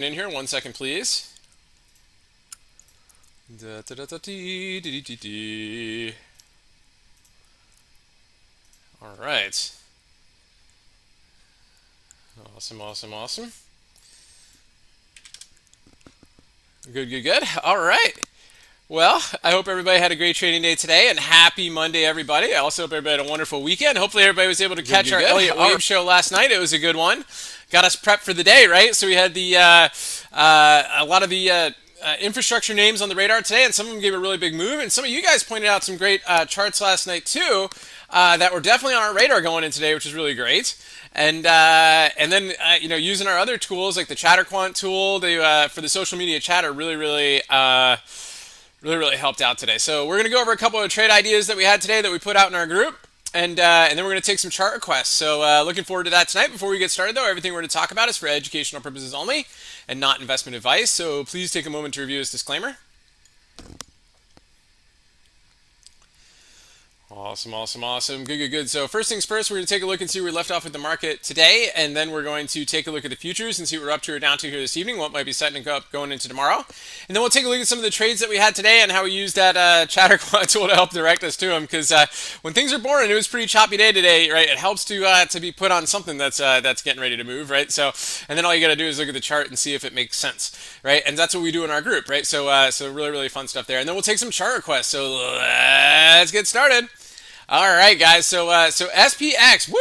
In here, 1 second, please. Da, da, da, da, dee, dee, dee, dee. All right. Awesome, awesome, awesome. Good, good, good. All right. Well, I hope everybody had a great trading day today, and happy Monday, everybody. I also hope everybody had a wonderful weekend. Hopefully, everybody was able to catch our Elliott Wave show last night. It was a good one. Got us prepped for the day, right? So we had a lot of the infrastructure names on the radar today, and some of them gave a really big move. And some of you guys pointed out some great charts last night too that were definitely on our radar going in today, which is really great. And then using our other tools like the ChatterQuant tool for the social media chatter really helped out today. So we're going to go over a couple of trade ideas that we had today that we put out in our group. And then we're going to take some chart requests. So looking forward to that tonight. Before we get started, though, everything we're going to talk about is for educational purposes only and not investment advice. So please take a moment to review this disclaimer. Awesome, awesome, awesome. Good, good, good. So first things first, we're going to take a look and see where we left off with the market today, and then we're going to take a look at the futures and see what we're up to or down to here this evening, what might be setting up going into tomorrow. And then we'll take a look at some of the trades that we had today and how we used that ChatterQuant tool to help direct us to them, because when things are boring, it was a pretty choppy day today, right? It helps to be put on something that's getting ready to move, right? So, and then all you got to do is look at the chart and see if it makes sense, right? And that's what we do in our group, right? So really, really fun stuff there. And then we'll take some chart requests. So let's get started. All right, guys. So SPX, woo!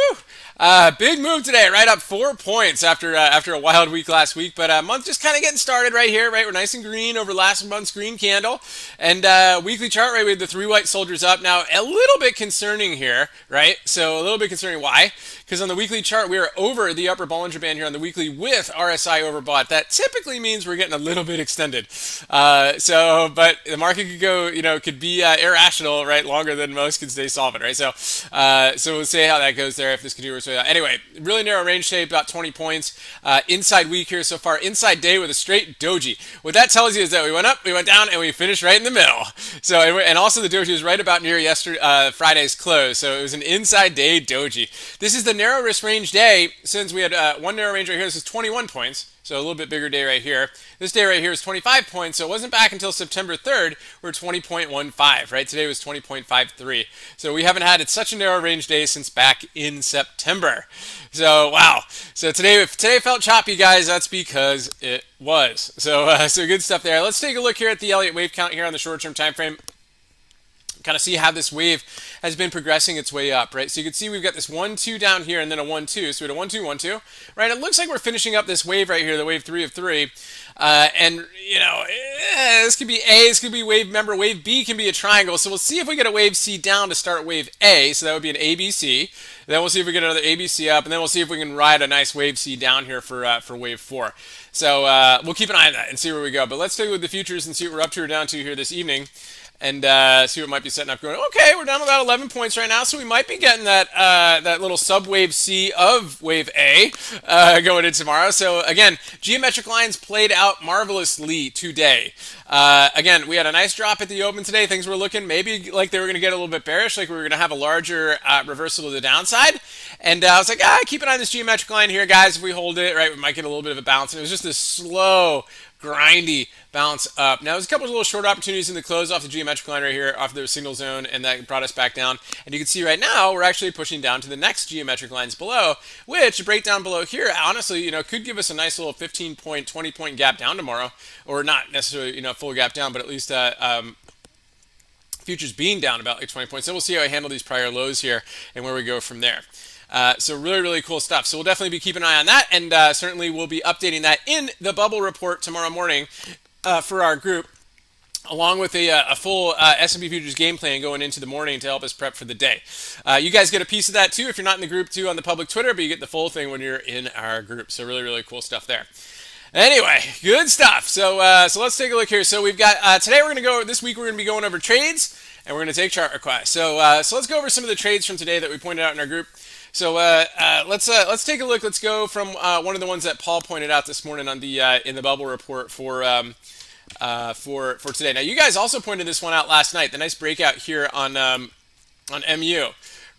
Big move today, right up 4 points after a wild week last week, but a month just kind of getting started right here, right? We're nice and green over last month's green candle, and weekly chart, right? We had the three white soldiers up. Now a little bit concerning here, right? So a little bit concerning. Why? Because on the weekly chart we are over the upper Bollinger Band here on the weekly with RSI overbought. That typically means we're getting a little bit extended. But the market could go, could be irrational, right? Longer than most can stay solvent, right? So we'll see how that goes there if this continues. Anyway, really narrow range today, about 20 points. Inside week here so far, inside day with a straight doji. What that tells you is that we went up, we went down, and we finished right in the middle. So, and also the doji was right about near Friday's close. So it was an inside day doji. This is the narrow risk range day since we had one narrow range right here. This is 21 points. So a little bit bigger day right here. This day right here is 25 points, so it wasn't back until September 3rd. We're 20.15, right? Today was 20.53. So we haven't had such a narrow range day since back in September. So wow. So today felt choppy, guys. That's because it was. So good stuff there. Let's take a look here at the Elliott wave count here on the short-term time frame. Kind of see how this wave has been progressing its way up, right? So you can see we've got this 1-2 down here and then a 1-2. So we had a 1-2, 1-2, right? It looks like we're finishing up this wave right here, the wave 3 of 3. This could be A, this could be wave, remember, wave B can be a triangle. So we'll see if we get a wave C down to start wave A. So that would be an ABC. Then we'll see if we get another ABC up, and then we'll see if we can ride a nice wave C down here for wave 4. So we'll keep an eye on that and see where we go. But let's take a look at the futures and see what we're up to or down to here this evening. And see what might be setting up going. Okay, we're down about 11 points right now, so we might be getting that little sub-wave C of wave A going in tomorrow. So again, geometric lines played out marvelously today. Again, we had a nice drop at the open today. Things were looking maybe like they were going to get a little bit bearish, like we were going to have a larger reversal to the downside. And I was like, keep an eye on this geometric line here, guys. If we hold it, right, we might get a little bit of a bounce. And it was just this slow, grindy bounce up. Now, there's a couple of little short opportunities in the close off the geometric line right here, off the signal zone, and that brought us back down. And you can see right now, we're actually pushing down to the next geometric lines below, which, a breakdown below here, honestly, could give us a nice little 15-point, 20-point gap down tomorrow. Or not necessarily, full gap down, but at least futures being down about like 20 points. So we'll see how I handle these prior lows here and where we go from there. So really, really cool stuff. So we'll definitely be keeping an eye on that, and certainly we'll be updating that in the bubble report tomorrow morning for our group, along with a full S&P futures game plan going into the morning to help us prep for the day. You guys get a piece of that too if you're not in the group too on the public Twitter, but you get the full thing when you're in our group. So really, really cool stuff there. Anyway, good stuff. So let's take a look here. So we've got today this week we're going to be going over trades, and we're going to take chart requests. So let's go over some of the trades from today that we pointed out in our group. So let's take a look. Let's go from one of the ones that Paul pointed out this morning on the in the bubble report for today. Now you guys also pointed this one out last night. The nice breakout here on MU,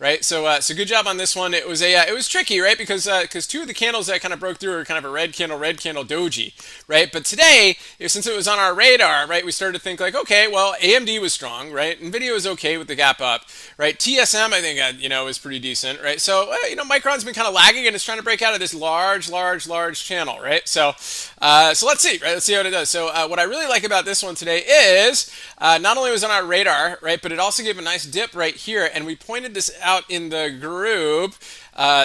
right? So good job on this one. It was tricky, right? Because two of the candles that kind of broke through were kind of a red candle doji, right? But today, since it was on our radar, right, we started to think like, okay, well, AMD was strong, right? Nvidia was okay with the gap up, right? TSM, I think, was pretty decent, right? So Micron's been kind of lagging and it's trying to break out of this large channel, right? So let's see, right? Let's see how it does. So what I really like about this one today is not only was it on our radar, right, but it also gave a nice dip right here, and we pointed this out in the group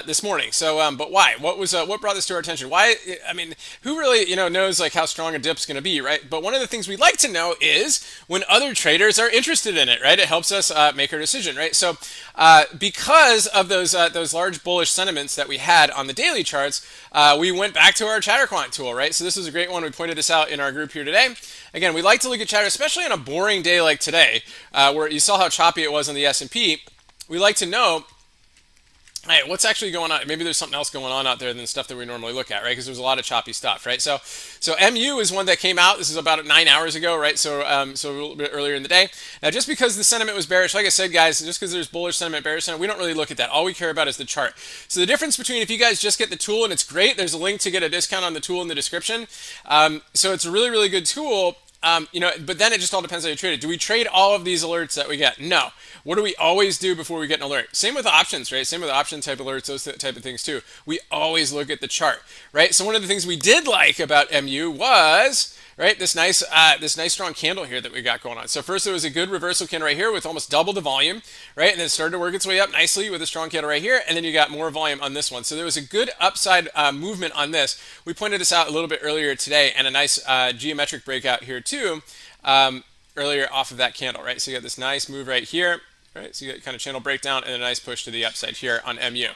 this morning. But why? What brought this to our attention? Why? I mean, who really knows like how strong a dip's going to be, right? But one of the things we'd like to know is when other traders are interested in it, right? It helps us make our decision, right? So because of those large bullish sentiments that we had on the daily charts, we went back to our ChatterQuant tool, right? So this is a great one. We pointed this out in our group here today. Again, we like to look at chatter, especially on a boring day like today, where you saw how choppy it was on the S&P. We like to know, hey, what's actually going on? Maybe there's something else going on out there than the stuff that we normally look at, right? Because there's a lot of choppy stuff, right? So MU is one that came out. This is about 9 hours ago, right? So a little bit earlier in the day. Now, just because the sentiment was bearish, like I said, guys, just because there's bullish sentiment, bearish sentiment, we don't really look at that. All we care about is the chart. So the difference between if you guys just get the tool and it's great, there's a link to get a discount on the tool in the description. So it's a really, really good tool. But then it just all depends how you trade it. Do we trade all of these alerts that we get? No. What do we always do before we get an alert? Same with options, right? Same with option type alerts, those type of things too. We always look at the chart, right? So one of the things we did like about MU was, right, this nice strong candle here that we got going on. So first there was a good reversal candle right here with almost double the volume, right? And then it started to work its way up nicely with a strong candle right here, and then you got more volume on this one. So there was a good upside movement on this. We pointed this out a little bit earlier today, and a nice geometric breakout here too, earlier off of that candle, right? So you got this nice move right here. Right, so you get kind of channel breakdown and a nice push to the upside here on MU.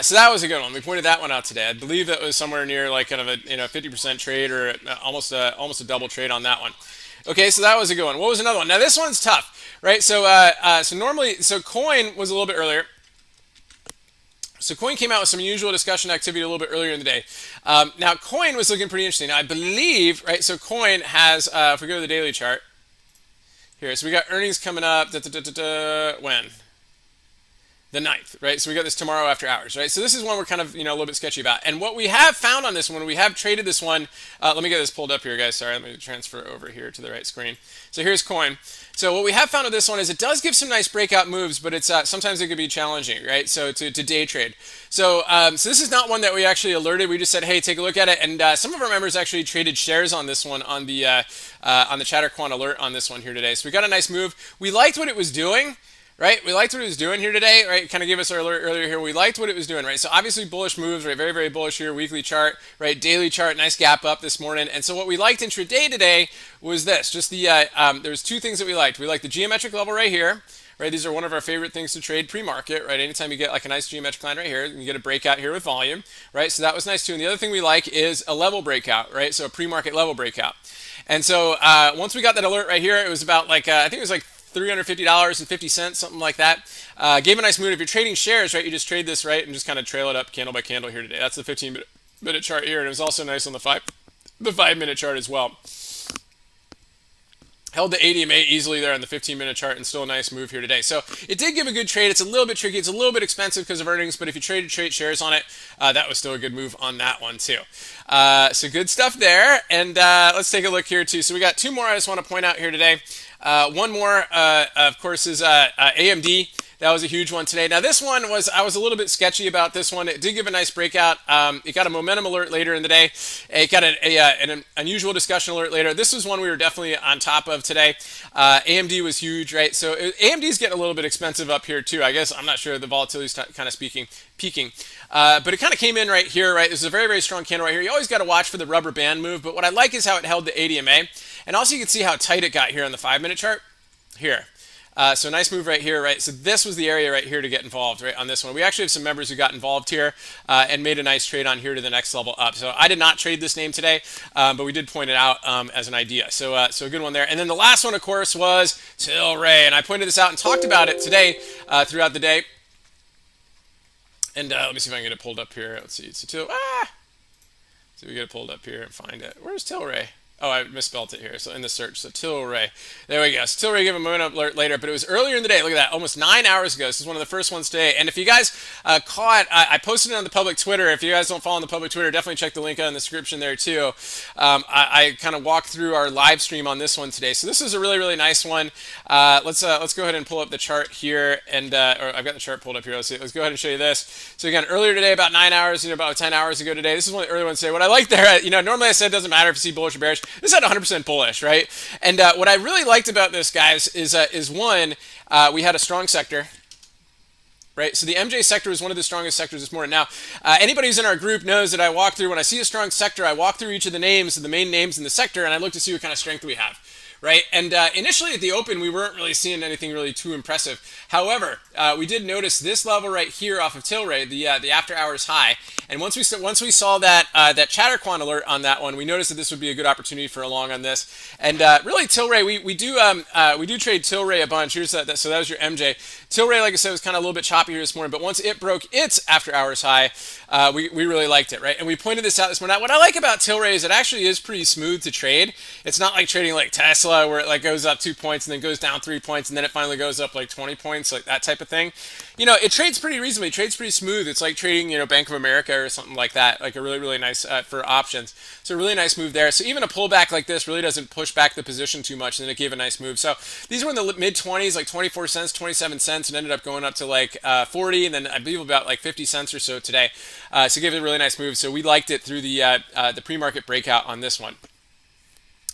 So that was a good one. We pointed that one out today. I believe that was somewhere near like kind of a 50% trade or almost a double trade on that one. Okay, so that was a good one. What was another one? Now this one's tough, right? So Coin was a little bit earlier. So Coin came out with some unusual discussion activity a little bit earlier in the day. Now Coin was looking pretty interesting. Now, I believe, right? So Coin has, if we go to the daily chart. Here, so we got earnings coming up, when? The 9th, right? So we got this tomorrow after hours, right? So this is one we're kind of, a little bit sketchy about. And what we have found on this one, we have traded this one, let me get this pulled up here, guys. Sorry, let me transfer over here to the right screen. So here's Coin. So what we have found with this one is it does give some nice breakout moves, but it's sometimes it could be challenging, right? So to day trade. So this is not one that we actually alerted. We just said, hey, take a look at it. And some of our members actually traded shares on this one on the ChatterQuant alert on this one here today. So we got a nice move. We liked what it was doing. Right, we liked what it was doing here today, right? Kind of gave us our alert earlier here. We liked what it was doing, right? So obviously bullish moves, right? Very, very bullish here. Weekly chart, right? Daily chart, nice gap up this morning. And so what we liked intraday today was this. Just there's two things that we liked. We liked the geometric level right here, right? These are one of our favorite things to trade pre-market, right? Anytime you get like a nice geometric line right here, you get a breakout here with volume, right? So that was nice too. And the other thing we like is a level breakout, right? So a pre-market level breakout. And so once we got that alert right here, it was about like I think it was like $350.50, something like that. Gave a nice move. If you're trading shares, right, you just trade this, right, and just kind of trail it up candle by candle here today. That's the 15-minute chart here, and it was also nice on the 5-minute chart as well. Held the ADMA easily there on the 15-minute chart, and still a nice move here today. So it did give a good trade. It's a little bit tricky. It's a little bit expensive because of earnings, but if you traded shares on it, that was still a good move on that one too. So good stuff there. And let's take a look here too. So we got two more I just want to point out here today. One more, of course, is AMD. That was a huge one today. Now this one I was a little bit sketchy about this one. It did give a nice breakout. It got a momentum alert later in the day. It got an unusual discussion alert later. This was one we were definitely on top of today. AMD was huge, right? So AMD's getting a little bit expensive up here too. I guess I'm not sure the volatility's kind of peaking. But it kind of came in right here, right? This is a very, very strong candle right here. You always got to watch for the rubber band move. But what I like is how it held the ADMA. And also you can see how tight it got here on the 5-minute chart. Here. So nice move right here, right? So this was the area right here to get involved, right, on this one. We actually have some members who got involved here and made a nice trade on here to the next level up. So I did not trade this name today, but we did point it out as an idea. So a good one there. And then the last one, of course, was Tilray. And I pointed this out and talked about it today throughout the day. And let me see if I can get it pulled up here. Let's see. So see if we get it pulled up here and find it. Where's Tilray? Oh, I misspelled it here. So in the search, so Tilray. There we go. So Tilray gave a moment alert later, but it was earlier in the day. Look at that, almost 9 hours ago. This is one of the first ones today. And if you guys caught, I posted it on the public Twitter. If you guys don't follow on the public Twitter, definitely check the link out in the description there too. I kind of walked through our live stream on this one today. So this is a really, really nice one. Let's go ahead and pull up the chart here, and or I've got the chart pulled up here. Let's go ahead and show you this. So again, earlier today, about 9 hours, about 10 hours ago today. This is one of the early ones today. What I like there, normally I said it doesn't matter if you see bullish or bearish. This had 100% bullish, right? And what I really liked about this, guys, is one, we had a strong sector. Right, so the MJ sector was one of the strongest sectors this morning. Now, anybody who's in our group knows that I walk through, when I see a strong sector, I walk through each of the names, the main names in the sector, and I look to see what kind of strength we have. Right, and initially at the open, we weren't really seeing anything really too impressive. However, we did notice this level right here off of Tilray, the after hours high. And once we saw that ChatterQuant alert on that one, we noticed that this would be a good opportunity for a long on this. And really, Tilray, we do trade Tilray a bunch. Here's that. So that was your MJ. Tilray, like I said, was kind of a little bit choppy here this morning, but once it broke its after hours high, we really liked it, right? And we pointed this out this morning. Now, what I like about Tilray is it actually is pretty smooth to trade. It's not like trading like Tesla, where it like goes up 2 points and then goes down 3 points and then it finally goes up like 20 points, like that type of thing. It trades pretty reasonably. It trades pretty smooth. It's like trading, Bank of America or something like that, like a really, really nice for options. So a really nice move there. So even a pullback like this really doesn't push back the position too much, and then it gave a nice move. So these were in the mid 20s, like 24 cents, 27 cents, and ended up going up to like 40, and then I believe about like 50 cents or so today. So it gave it a really nice move. So we liked it through the pre-market breakout on this one.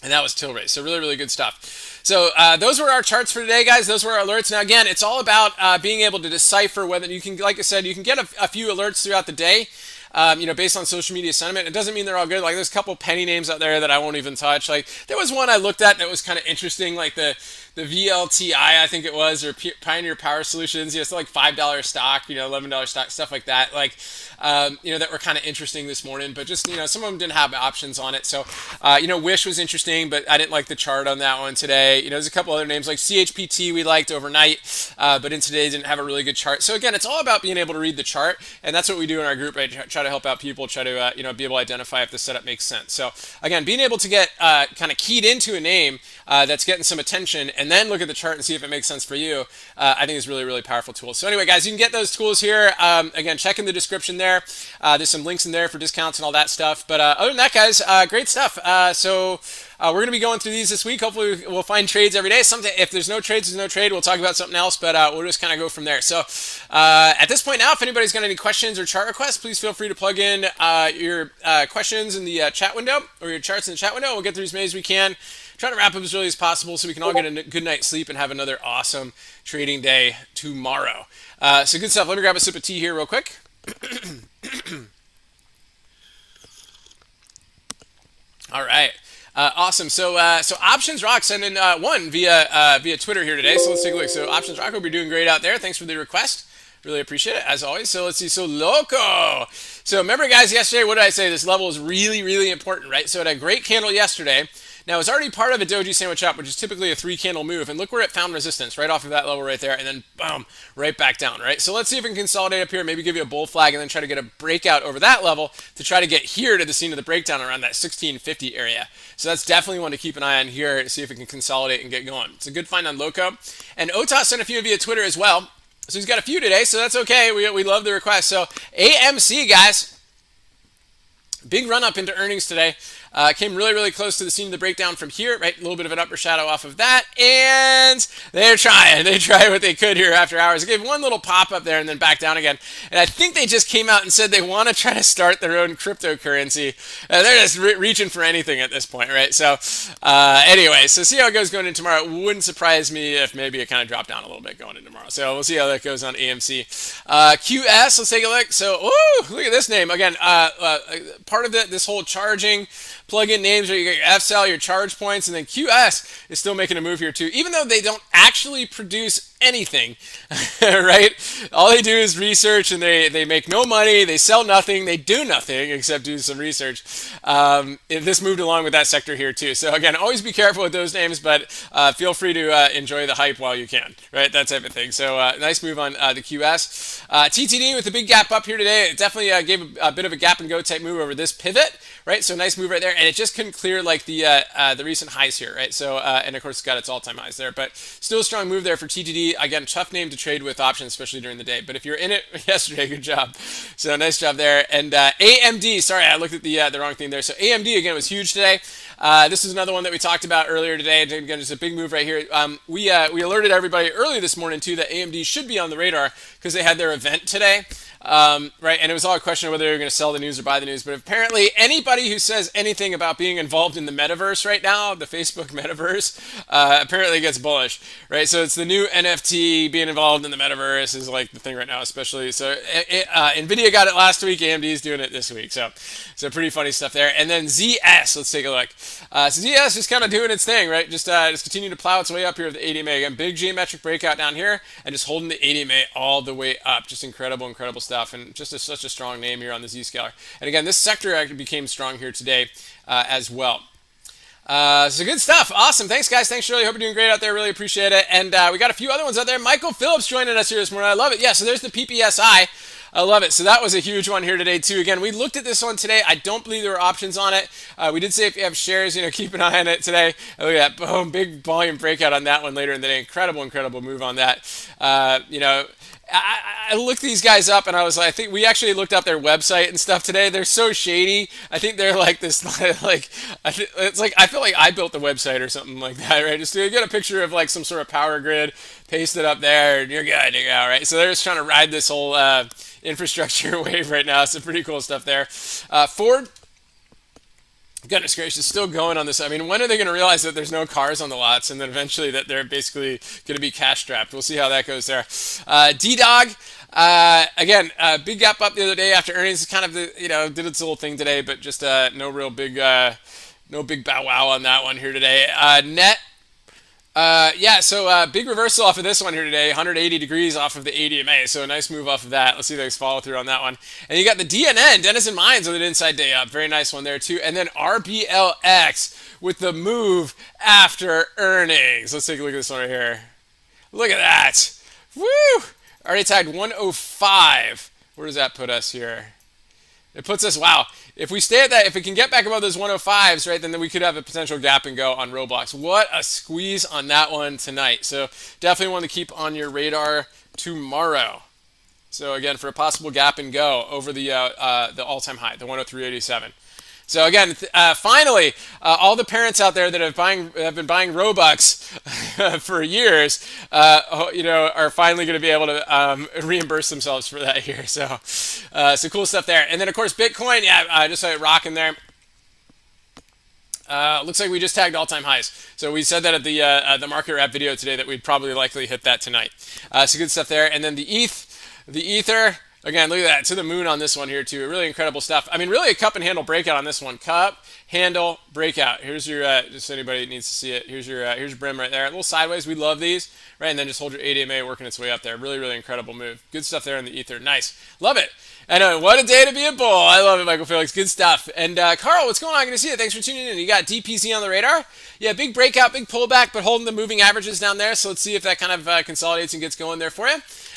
And that was Tilray. So really, really good stuff. So those were our charts for today, guys. Those were our alerts. Now, again, it's all about being able to decipher whether you can, like I said, you can get a few alerts throughout the day, based on social media sentiment. It doesn't mean they're all good. Like, there's a couple penny names out there that I won't even touch. Like, there was one I looked at that was kind of interesting, like the VLTI, I think it was, or Pioneer Power Solutions. It's like $5 stock, $11 stock, stuff like that. Like, that were kind of interesting this morning, but just, some of them didn't have options on it. So, Wish was interesting, but I didn't like the chart on that one today. There's a couple other names like CHPT we liked overnight, but in today didn't have a really good chart. So again, it's all about being able to read the chart, and that's what we do in our group. I try to help out people, try to, be able to identify if the setup makes sense. So again, being able to get kind of keyed into a name that's getting some attention, and then look at the chart and see if it makes sense for you, I think is really, really powerful tool. So anyway, guys, you can get those tools here. Again, check in the description there. There's some links in there for discounts and all that stuff. But other than that, guys, great stuff. So we're going to be going through these this week. Hopefully we'll find trades every day. If there's no trades, there's no trade. We'll talk about something else, but we'll just kind of go from there. So at this point now, if anybody's got any questions or chart requests, please feel free to plug in your questions in the chat window, or your charts in the chat window. We'll get through as many as we can. Try to wrap up as early as possible so we can all get a good night's sleep and have another awesome trading day tomorrow. So good stuff. Let me grab a sip of tea here real quick. All right. Awesome. So Options Rock sent in one via Twitter here today. So let's take a look. So Options Rock, hope you're doing great out there. Thanks for the request. Really appreciate it, as always. So let's see. So Loco. So remember, guys, yesterday, what did I say? This level is really, really important, right? So it had a great candle yesterday. Now, it's already part of a doji sandwich up, which is typically a 3-candle move. And look where it found resistance, right off of that level right there. And then, boom, right back down, right? So let's see if we can consolidate up here, maybe give you a bull flag, and then try to get a breakout over that level to try to get here to the scene of the breakdown around that 1650 area. So that's definitely one to keep an eye on here to see if we can consolidate and get going. It's a good find on Loco. And Ota sent a few via Twitter as well. So he's got a few today, so that's okay. We love the request. So AMC, guys, big run up into earnings today. Came really, really close to the scene of the breakdown from here, right? A little bit of an upper shadow off of that. And they're trying. They tried what they could here after hours. They gave one little pop up there and then back down again. And I think they just came out and said they want to try to start their own cryptocurrency. They're just reaching for anything at this point, right? So anyway, so see how it goes going into tomorrow. It wouldn't surprise me if maybe it kind of dropped down a little bit going into tomorrow. So we'll see how that goes on AMC. QS, let's take a look. So, ooh, look at this name. Again, part of this whole charging plug-in names, where you get your FCell, your charge points, and then QS is still making a move here too. Even though they don't actually produce anything, right? All they do is research, and they make no money. They sell nothing. They do nothing except do some research. This moved along with that sector here too. So again, always be careful with those names, but feel free to enjoy the hype while you can, right? That type of thing. So nice move on the QS. TTD with the big gap up here today. It definitely gave a bit of a gap and go type move over this pivot, right? So nice move right there, and it just couldn't clear like the recent highs here, right? So and of course it's got its all-time highs there, but still a strong move there for TTD. Again, tough name to trade with options, especially during the day. But if you're in it yesterday, good job. So nice job there. And AMD, sorry, I looked at the wrong thing there. So AMD again was huge today. This is another one that we talked about earlier today. And again, just a big move right here. We alerted everybody early this morning too that AMD should be on the radar because they had their event today. Right, and it was all a question of whether they were going to sell the news or buy the news. But apparently, anybody who says anything about being involved in the metaverse right now, the Facebook metaverse, apparently gets bullish, right? So it's the new NFT. Being involved in the metaverse is like the thing right now, especially. So Nvidia got it last week. AMD is doing it this week. So pretty funny stuff there. And then ZS, let's take a look. So ZS is kind of doing its thing, right? Just continue to plow its way up here with the ADMA. Again, big geometric breakout down here, and just holding the ADMA all the way up. Just incredible stuff, and just such a strong name here on the Z-scaler. And again, this sector actually became strong here today as well. So good stuff. Awesome. Thanks, guys. Thanks, Shirley. Hope you're doing great out there. Really appreciate it. And we got a few other ones out there. Michael Phillips joining us here this morning. I love it. Yeah, so there's the PPSI. I love it. So that was a huge one here today, too. Again, we looked at this one today. I don't believe there were options on it. We did say if you have shares, keep an eye on it today. Look at that. Boom. Big volume breakout on that one later in the day. Incredible move on that. I looked these guys up, and I was like, I think we actually looked up their website and stuff today. They're so shady. I think they're like this, like, it's like I feel like I built the website or something like that, right? Just to get a picture of like some sort of power grid, paste it up there, and you're good to go, right? So they're just trying to ride this whole infrastructure wave right now. So pretty cool stuff there. Ford. Goodness gracious, still going on this. I mean, when are they going to realize that there's no cars on the lots, and then eventually that they're basically going to be cash strapped? We'll see how that goes there. D-Dog, again, big gap up the other day after earnings. Kind of did its little thing today, but just no real big, no big bow wow on that one here today. Net. Big reversal off of this one here today, 180 degrees off of the ADMA, so a nice move off of that. Let's see if there's follow through on that one. And you got the DNN, Denison Mines, with an inside day up. Very nice one there too. And then RBLX with the move after earnings. Let's take a look at this one right here. Look at that. Woo! Already tagged 105. Where does that put us here? It puts us, wow. If we stay at that, if we can get back above those 105s, right, then we could have a potential gap and go on Roblox. What a squeeze on that one tonight. So definitely one to keep on your radar tomorrow. So again, for a possible gap and go over the all-time high, the 103.87. So again, finally, all the parents out there that have been buying Robux for years, are finally going to be able to reimburse themselves for that here. So cool stuff there. And then of course Bitcoin, just like rocking there. Looks like we just tagged all-time highs. So we said that at the market wrap video today that we'd probably likely hit that tonight. So good stuff there. And then the Ether. Again, look at that, to the moon on this one here too. Really incredible stuff. I mean, really a cup and handle breakout on this one. Cup, handle, breakout. Here's your, just anybody that needs to see it. Here's your brim right there. A little sideways. We love these, right? And then just hold your ADMA working its way up there. Really incredible move. Good stuff there in the Ether. Nice. Love it. I know. What a day to be a bull. I love it, Michael Felix. Good stuff. And Carl, what's going on? Good to see you. Thanks for tuning in. You got DPZ on the radar. Yeah, big breakout, big pullback, but holding the moving averages down there. So let's see if that kind of consolidates and gets going there for you.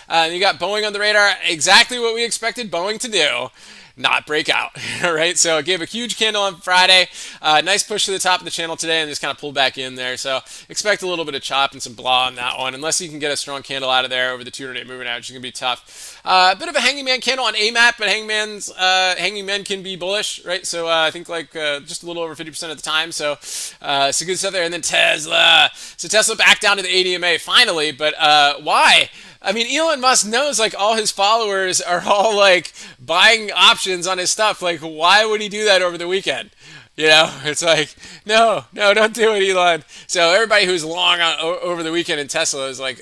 And you got Boeing on the radar. Exactly what we expected Boeing to do. Not break out, right? So it gave a huge candle on Friday. Nice push to the top of the channel today and just kind of pulled back in there. So expect a little bit of chop and some blah on that one. Unless you can get a strong candle out of there over the 200-day moving average, it's going to be tough. A bit of a hanging man candle on AMAT, but hanging men can be bullish, right? So I think like just a little over 50% of the time. So good stuff there. And then Tesla. So Tesla back down to the ADMA finally, but why? I mean, Elon Musk knows like all his followers are all like buying options on his stuff. Like, why would he do that over the weekend? It's like, no, don't do it, Elon. So everybody who's long over the weekend in Tesla is like,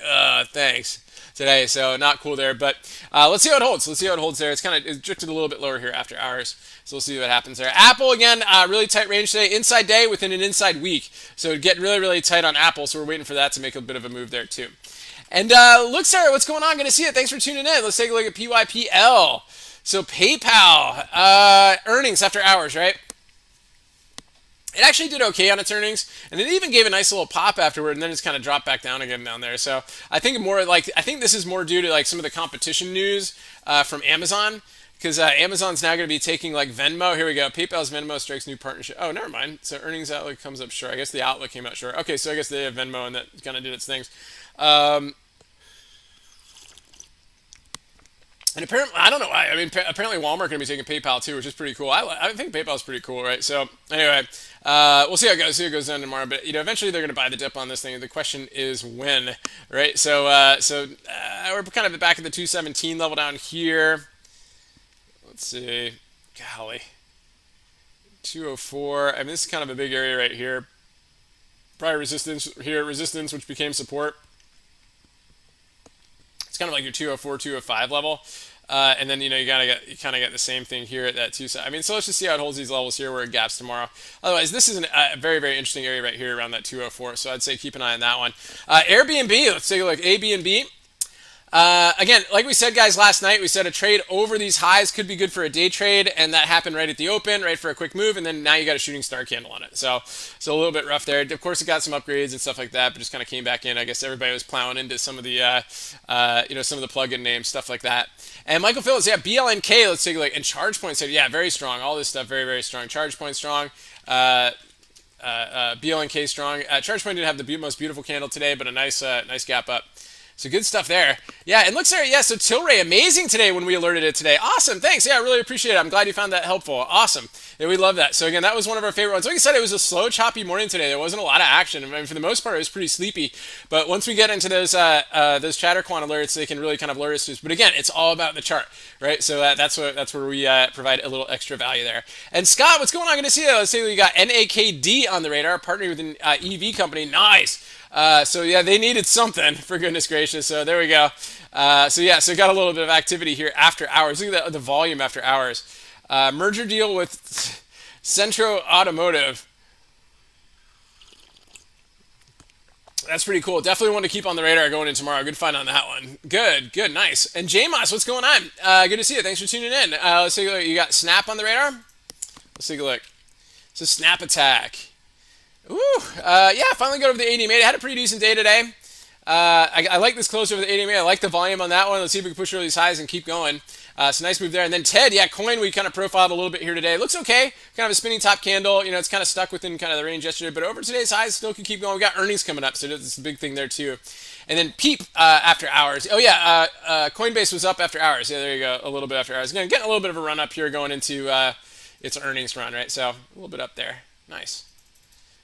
thanks today. So not cool there, but let's see how it holds. There. It's drifted a little bit lower here after hours. So we'll see what happens there. Apple, again, really tight range today. Inside day within an inside week. So getting really tight on Apple. So we're waiting for that to make a bit of a move there too. And look, Sarah, what's going on? Good to see you. Thanks for tuning in. Let's take a look at PYPL. So PayPal earnings after hours, right? It actually did okay on its earnings, and it even gave a nice little pop afterward, and then it's kind of dropped back down again down there. So I think this is more due to like some of the competition news from Amazon, because Amazon's now going to be taking like Venmo. Here we go. PayPal's Venmo strikes new partnership. Oh, never mind. So earnings outlook comes up short. I guess the outlook came out short. Okay, so I guess they have Venmo, and that kind of did its things. And apparently, I don't know why. I mean, apparently Walmart going to be taking PayPal too, which is pretty cool. I think PayPal's pretty cool, right? So anyway, we'll see how it goes. See how it goes down tomorrow. But eventually they're going to buy the dip on this thing. The question is when, right? So we're kind of back at the 217 level down here. Let's see. Golly, 204. I mean, this is kind of a big area right here. Prior resistance here, resistance, which became support. It's kind of like your 204, 205 level. And then, you kind of get the same thing here at that 2. I mean, so let's just see how it holds these levels here where it gaps tomorrow. Otherwise, this is a very, very interesting area right here around that 204. So I'd say keep an eye on that one. Airbnb, let's take a look. Airbnb. Again, like we said, guys, last night, we said a trade over these highs could be good for a day trade, and that happened right at the open, right for a quick move, and then now you got a shooting star candle on it. So a little bit rough there. Of course, it got some upgrades and stuff like that, but just kind of came back in. I guess everybody was plowing into some of the, some of the plugin names, stuff like that. And Michael Phillips, yeah, BLNK, let's take a look. And ChargePoint said, yeah, very strong. All this stuff, very, very strong. ChargePoint strong. BLNK strong. ChargePoint didn't have the most beautiful candle today, but a nice gap up. So good stuff there. Yeah, and look, Sarah, yeah, so Tilray, amazing today when we alerted it today. Awesome, thanks. Yeah, I really appreciate it. I'm glad you found that helpful. Awesome. Yeah, we love that. So again, that was one of our favorite ones. Like I said, it was a slow, choppy morning today. There wasn't a lot of action. I mean, for the most part, it was pretty sleepy. But once we get into those ChatterQuant alerts, they can really kind of alert us to this. But again, it's all about the chart, right? So that's where we provide a little extra value there. And Scott, what's going on? Good to see you. Let's see, we got NAKD on the radar, partnering with an EV company. Nice. So yeah, they needed something, for goodness gracious. So there we go. So got a little bit of activity here after hours. Look at the volume after hours. Merger deal with Centro Automotive. That's pretty cool. Definitely one to keep on the radar going in tomorrow. Good find on that one. Good, nice. And JMOS, what's going on? Good to see you. Thanks for tuning in. Let's take a look. You got Snap on the radar? Let's take a look. So Snap Attack. Ooh, yeah, finally got over the 80 MA. It had a pretty decent day today. I like this close over the 80 MA. I like the volume on that one. Let's see if we can push over these highs and keep going. So nice move there. And then TED, yeah, coin we kind of profiled a little bit here today. Looks okay. Kind of a spinning top candle. It's kind of stuck within kind of the range yesterday. But over today's highs, still can keep going. We got earnings coming up, so that's a big thing there too. And then PEEP after hours. Oh yeah, Coinbase was up after hours. Yeah, there you go. A little bit after hours. Again, getting a little bit of a run up here going into its earnings run, right? So a little bit up there. Nice.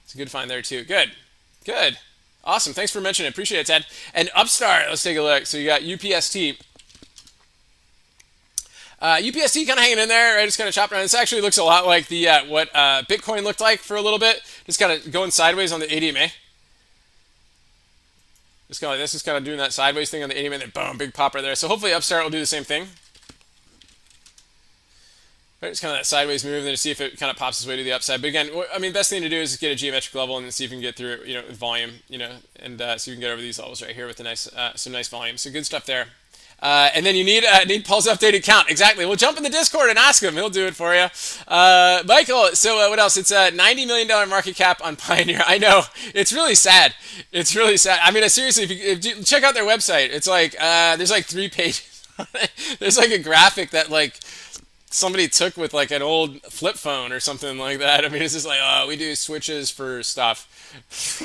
It's a good find there too. Good. Awesome. Thanks for mentioning it. Appreciate it, Ted. And Upstart, let's take a look. So you got UPST. UPST kind of hanging in there, right? Just kind of chopping around. This actually looks a lot like the what Bitcoin looked like for a little bit. Just kind of going sideways on the 80 MA. Just kind of like this, is kind of doing that sideways thing on the 80 MA, then boom, big pop right there. So hopefully Upstart will do the same thing. Right, it's kind of that sideways move, and then see if it kind of pops its way to the upside. But again, I mean, best thing to do is get a geometric level and then see if you can get through it, with volume, and see if you can get over these levels right here with a nice, some nice volume. So good stuff there. And then you need Paul's updated count. Exactly. We'll jump in the Discord and ask him. He'll do it for you. Michael, so what else? It's a $90 million market cap on Pioneer. I know. It's really sad. I mean, seriously, if you check out their website, it's like, there's like 3 pages. There's like a graphic that like somebody took with like an old flip phone or something like that. I mean, it's just like, oh, we do switches for stuff.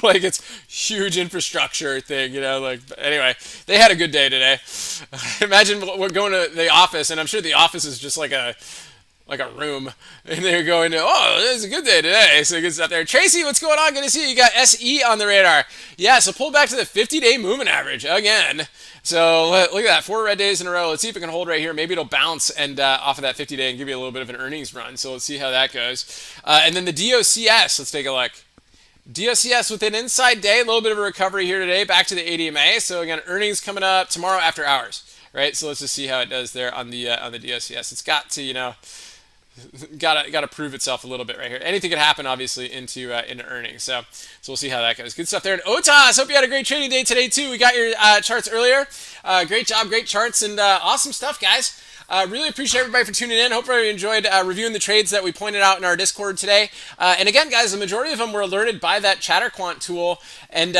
Like it's huge infrastructure thing, like, anyway, they had a good day today. Imagine we're going to the office, and I'm sure the office is just like a room, and they're going to, oh, it's a good day today. So good stuff there. Tracy, what's going on? Good to see you. You got SE on the radar. Yeah, so pull back to the 50-day moving average again. So look at that, 4 red days in a row. Let's see if it can hold right here. Maybe it'll bounce and off of that 50-day and give you a little bit of an earnings run. So let's see how that goes. And then the DOCS, let's take a look. DOCS with an inside day, a little bit of a recovery here today, back to the 80 MA. So again, earnings coming up tomorrow after hours, right? So let's just see how it does there on the DOCS. It's got to, Gotta prove itself a little bit right here. Anything could happen, obviously, into earnings. So we'll see how that goes. Good stuff there. And Otas, hope you had a great trading day today too. We got your charts earlier. Great job, great charts, and awesome stuff, guys. Really appreciate everybody for tuning in. Hope everybody enjoyed reviewing the trades that we pointed out in our Discord today. And again, guys, the majority of them were alerted by that ChatterQuant tool and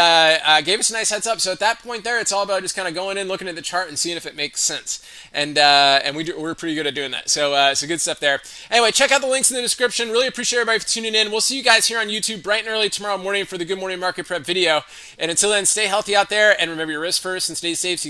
gave us a nice heads up. So at that point there, it's all about just kind of going in, looking at the chart, and seeing if it makes sense. And we're pretty good at doing that. So good stuff there. Anyway, check out the links in the description. Really appreciate everybody for tuning in. We'll see you guys here on YouTube bright and early tomorrow morning for the Good Morning Market Prep video. And until then, stay healthy out there, and remember your risk first, and stay safe. So you can